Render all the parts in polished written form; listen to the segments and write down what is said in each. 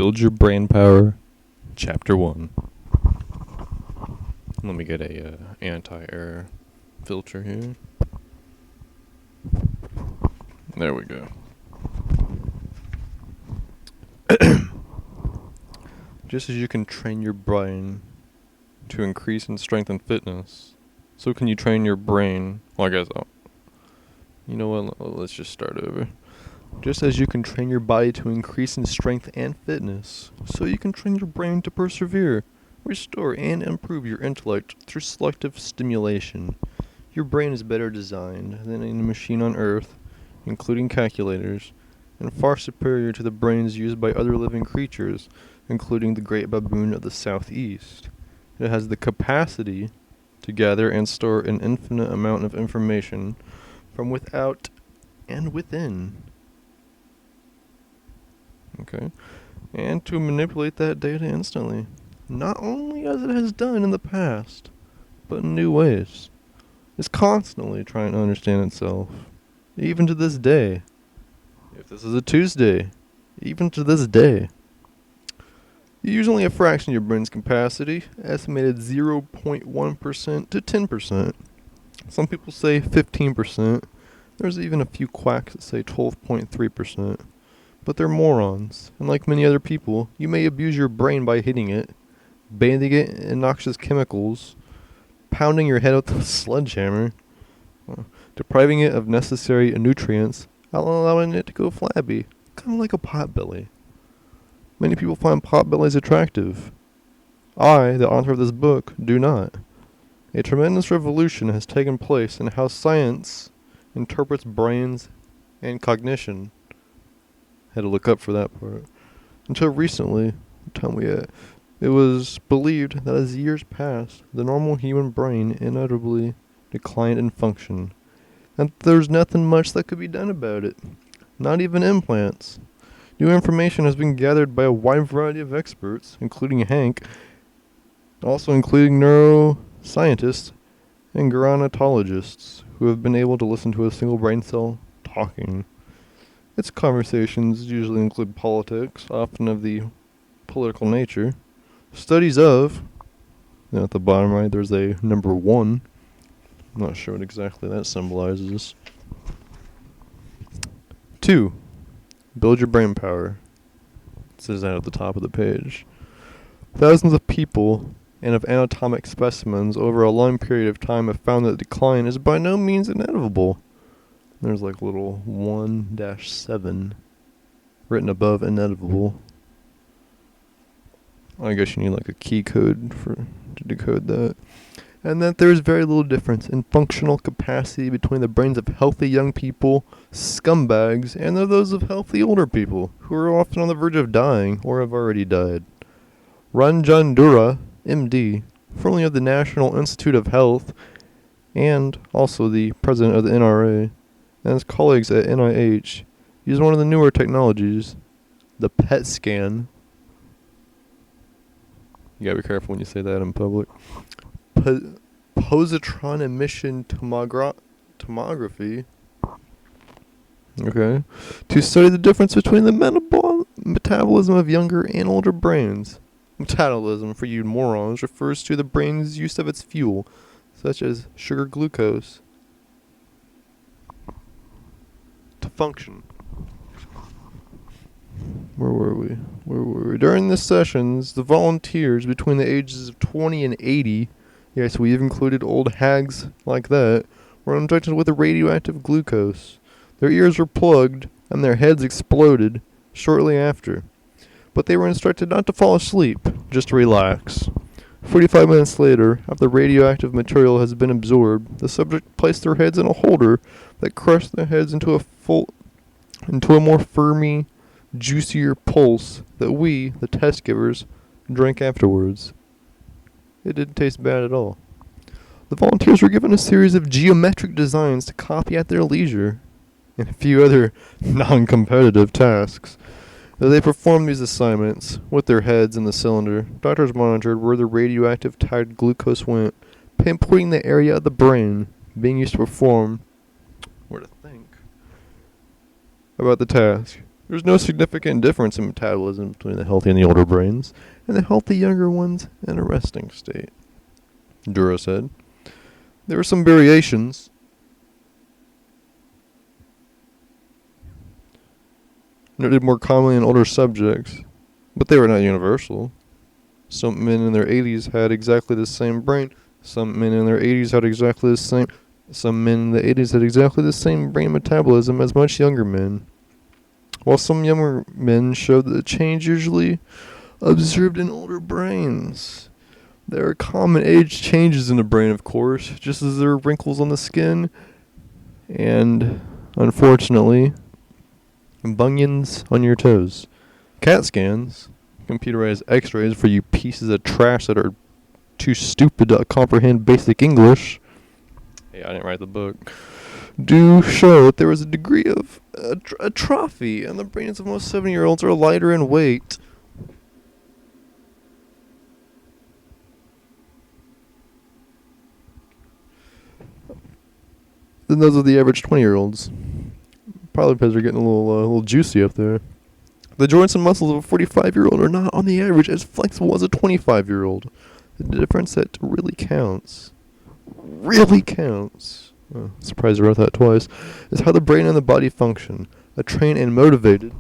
Build Your Brain Power, Chapter 1. Let me get a anti-error filter here. There we go. Just as you can train your brain to increase in strength and fitness, so can you train your brain. Well, I guess, you know what, let's just start over. Just as you can train your body to increase in strength and fitness, so you can train your brain to persevere, restore, and improve your intellect through selective stimulation. Your brain is better designed than any machine on Earth, including calculators, and far superior to the brains used by other living creatures, including the great baboon of the southeast. It has the capacity to gather and store an infinite amount of information from without and within. Okay, and to manipulate that data instantly, not only as it has done in the past, but in new ways. It's constantly trying to understand itself, even to this day. If this is a Tuesday, even to this day. You use only a fraction of your brain's capacity, estimated 0.1% to 10%. Some people say 15%. There's even a few quacks that say 12.3%. But they're morons, and like many other people, you may abuse your brain by hitting it, bathing it in noxious chemicals, pounding your head with a sledgehammer, depriving it of necessary nutrients, allowing it to go flabby, kind of like a potbelly. Many people find potbellies attractive. I, the author of this book, do not. A tremendous revolution has taken place in how science interprets brains and cognition. Had to look up for that part. Until recently, the time we had, it was believed that as years passed, the normal human brain inevitably declined in function, and there's nothing much that could be done about it. Not even implants. New information has been gathered by a wide variety of experts, including Hank, also including neuroscientists and gerontologists, who have been able to listen to a single brain cell talking. Its conversations usually include politics, often of the political nature. Studies of, and at the bottom right there's a number 1. I'm not sure what exactly that symbolizes. 2. Build your brain power. It says that at the top of the page. Thousands of people and of anatomic specimens over a long period of time have found that decline is by no means inevitable. There's like little 1-7 written above inevitable. I guess you need like a key code to decode that. And that there is very little difference in functional capacity between the brains of healthy young people, scumbags, and those of healthy older people, who are often on the verge of dying or have already died. Ranjan Dura, MD, formerly of the National Institute of Health, and also the president of the NRA, and his colleagues at NIH use one of the newer technologies, the PET scan. You gotta be careful when you say that in public. Positron emission tomography. Okay. To study the difference between the metabolism of younger and older brains. Metabolism, for you morons, refers to the brain's use of its fuel, such as sugar glucose, to function. Where were we? During the sessions, the volunteers between the ages of 20 and 80, yes, we've included old hags like that, were injected with a radioactive glucose. Their ears were plugged, and their heads exploded shortly after. But they were instructed not to fall asleep, just to relax. 45 minutes later, after the radioactive material has been absorbed, the subject placed their heads in a holder that crushed their heads into a more firmy, juicier pulse that we, the test givers, drank afterwards. It didn't taste bad at all. The volunteers were given a series of geometric designs to copy at their leisure, and a few other non-competitive tasks. As they performed these assignments, with their heads in the cylinder, doctors monitored where the radioactive tied glucose went, pinpointing the area of the brain being used to perform, or to think, about the task. There's no significant difference in metabolism between the healthy and the older brains, and the healthy younger ones in a resting state. Dura said. There were some variations. Noted more commonly in older subjects, but they were not universal. Some men in their 80s had exactly the same brain. Some men in their 80s had exactly the same. Some men in the 80s had exactly the same brain metabolism as much younger men. While some younger men showed the change usually observed in older brains. There are common age changes in the brain, of course, just as there are wrinkles on the skin and, unfortunately, bunions on your toes. CAT scans, computerized x-rays for you pieces of trash that are too stupid to comprehend basic English. Hey, I didn't write the book. Do show that there is a degree of atrophy, and the brains of most 70-year-olds are lighter in weight. Than those of the average 20-year-olds. Probably because they're getting a little juicy up there. The joints and muscles of a 45-year-old are not, on the average, as flexible as a 25-year-old. The difference that really counts, surprised I wrote that twice, is how the brain and the body function. A trained and motivated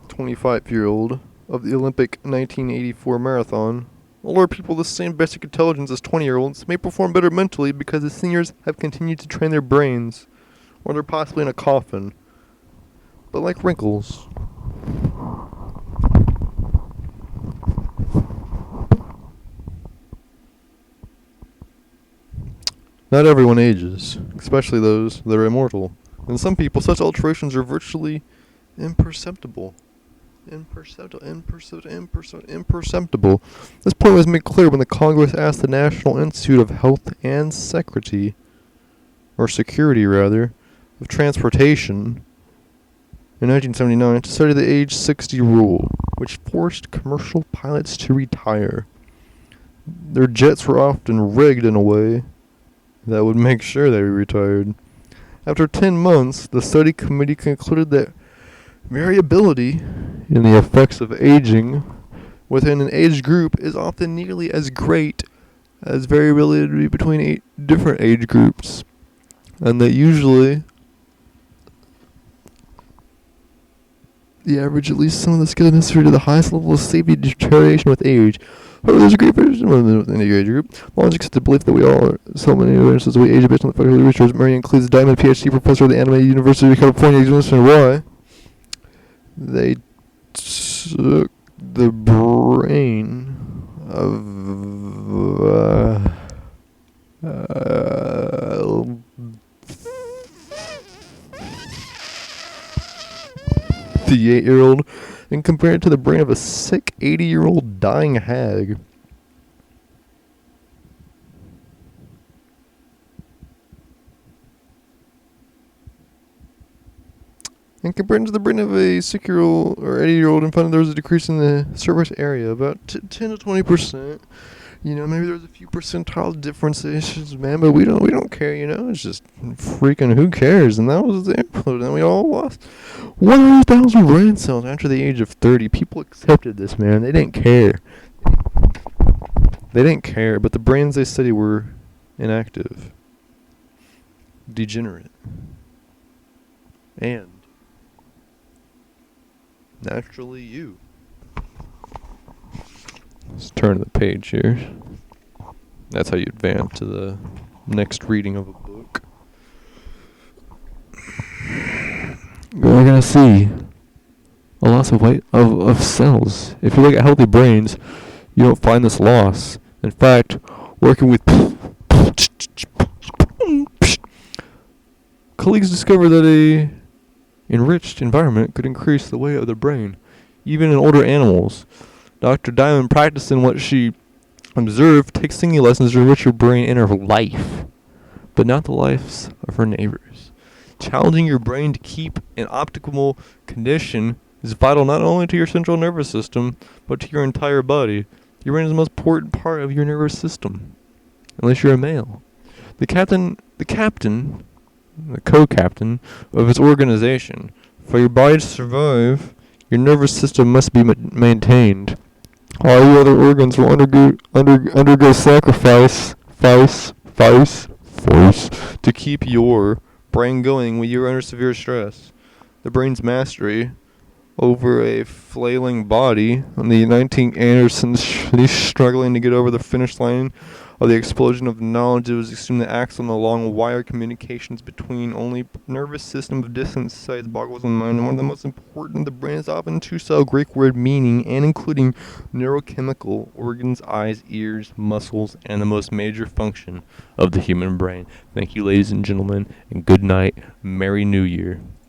25-year-old of the Olympic 1984 marathon. Older people with the same basic intelligence as 20-year-olds may perform better mentally because the seniors have continued to train their brains, or they're possibly in a coffin. But like wrinkles. Not everyone ages, especially those that are immortal. In some people, such alterations are virtually imperceptible. Imperceptible. This point was made clear when the Congress asked the National Institute of Health and Security of Transportation in 1979 to study the age 60 rule, which forced commercial pilots to retire. Their jets were often rigged in a way that would make sure they retired. After 10 months, the study committee concluded that variability in the effects of aging within an age group is often nearly as great as variability between different age groups, and that usually the average at least some of the skills necessary to the highest level of safety deterioration with age. However, there's a great variation within the age group. Long accepted the belief that we all are so many instances we age based on the fact that research. Mary includes Diamond, PhD professor of the Anime University of California, explaining why they took the brain of the 8-year-old and compared it to the brain of a sick 80-year-old dying hag. And compared to the brain of a 6-year-old or 80-year-old, and found that there was a decrease in the surface area, about 10 to 20%. You know, maybe there's a few percentile differences, man, but we don't care, you know? It's just freaking who cares? And that was the upload, and we all lost 100,000 brain cells after the age of 30. People accepted this, man. They didn't care. They didn't care, but the brains they studied were inactive, degenerate, and naturally you. Let's turn the page here. That's how you advance to the next reading of a book. We're gonna see a loss of weight of cells. If you look at healthy brains, you don't find this loss. In fact, working with colleagues discovered that a enriched environment could increase the weight of the brain, even in older animals. Dr. Diamond, practicing what she observed, takes singing lessons to enrich her brain and her life, but not the lives of her neighbors. Challenging your brain to keep in optimal condition is vital not only to your central nervous system, but to your entire body. Your brain is the most important part of your nervous system. unless you're a male. The co-captain of its organization. For your body to survive, your nervous system must be maintained. All your other organs will undergo sacrifice, to keep your brain going when you're under severe stress. The brain's mastery over a flailing body on the 19 Andersons, he's struggling to get over the finish line of the explosion of knowledge that was assumed to act on the long wire communications between only nervous system of distant sites boggles the mind. And one of the most important, the brain is often two-cell Greek word meaning and including neurochemical organs, eyes, ears, muscles, and the most major function of the human brain. Thank you, ladies and gentlemen, and good night. Merry New Year.